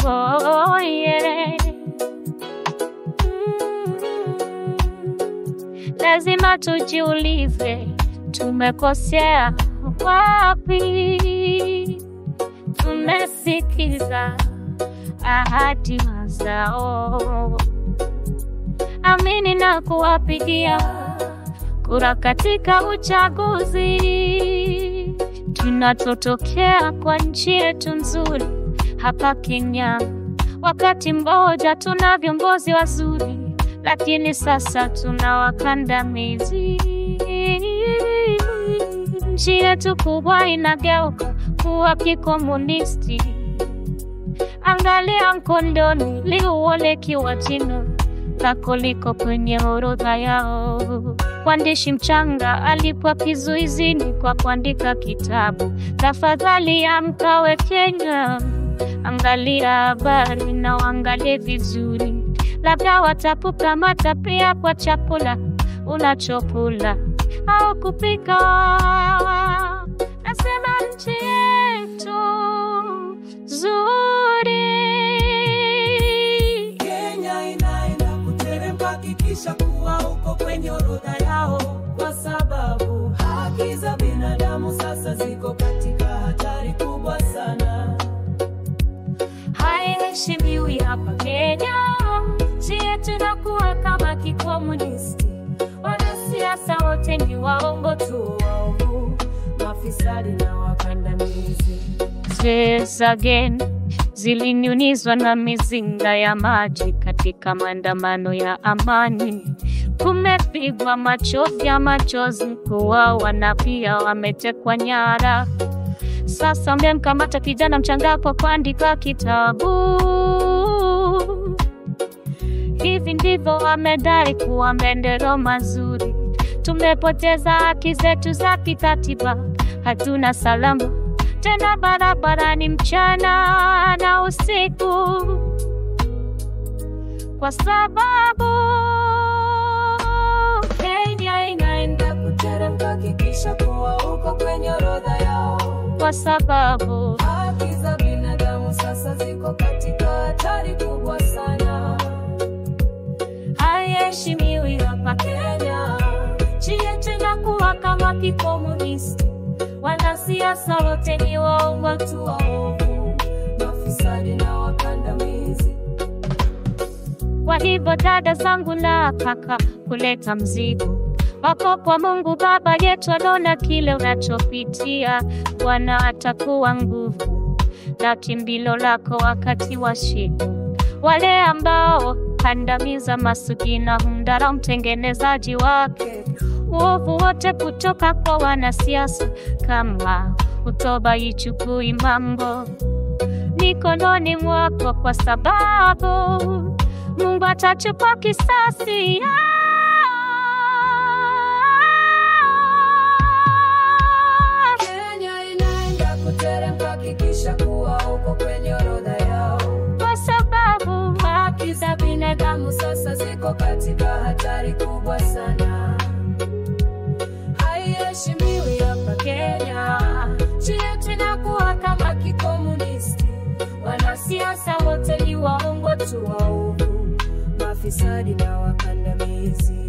Oh yeah. Lazima tujiulize, tumekosea wapi? Tumesikiza ahadi zao, amini na kuwapigia kura katika uchaguzi. Tunatotokea kwa nchi yetu nzuri hapa Kenya. Wakati mmoja tuna viongozi wazuri, lakini sasa tuna wakandamizi. Nchi yetu kubwa inageuka kuwa kikomunisti. Angalia Mkondoni, liuole kiwa jina lako liko kwenye orodha yao. Mwandishi mchanga alipwa kizuizini kwa kuandika kitabu. Tafadhali amka we Kenya, angalia habari na uangalie vizuri. Labda watakukamata pia kwa chakula unachokula au kupika. Nasema nchi yetu zuri. Kenya inaenda kuteremka, hakikisha kuwa uko kwenye orodha yao, kwa sababu haki za binadamu sasa ziko katika hatari kubwa sana. Haiheshimiwi hapa Kenya, nchi yetu inakuwa kama kikomunisti. Wanasiasa wote ni waongo tu, waovu, mafisadi na wakandamizi. Yes again, zilinyunizwa na mizinga ya maji katika maandamano ya amani. Kumepigwa machozi ya machozi, kuuawa na pia wametekwa nyara. Sasa mmemkamata kijana mchanga kwa kuandika kitabu. Hivi ndivyo wamedai kuwa maendeleo mazuri. Tumepoteza haki zetu za kikatiba, hatuna salama tena barabarani mchana na usiku, kwa sababu Kenya inaenda kuteremka, hakikisha kuwa uko kwenye orodha yao, kwa sababu haki za binadamu sasa ziko katika hatari kubwa sana. haiheshimiwi hapa Kenya, nchi yetu inakuwa kama kikomunisti. Wanasiasa wote ni waongo tu, waovu, mafisadi na wakandamizi. Kwa hivyo dada zangu na kaka, kuleta mzigo wako kwa Mungu Baba yetu. Anaona kile unachopitia, Bwana atakuwa nguvu na kimbilio lako wakati wa shida. Wale ambao kandamiza maskini na humdharau mtengenezaji wake, uovu wote kutoka kwa wanasiasa, kama utoba ichukui mambo mikononi mwako, kwa sababu Mungu atachukua kisasi. Kenya inaenda kuteremka, hakikisha kuwa uko kwenye orodha yao, Kwa sababu haki za binadamu sasa ziko katika hatari kubwa sana. Haiheshimiwi hapa Kenya, nchi yetu inakuwa kama kikomunisti. wanasiasa wote ni waongo tu, waovu, mafisadi na wakandamizi.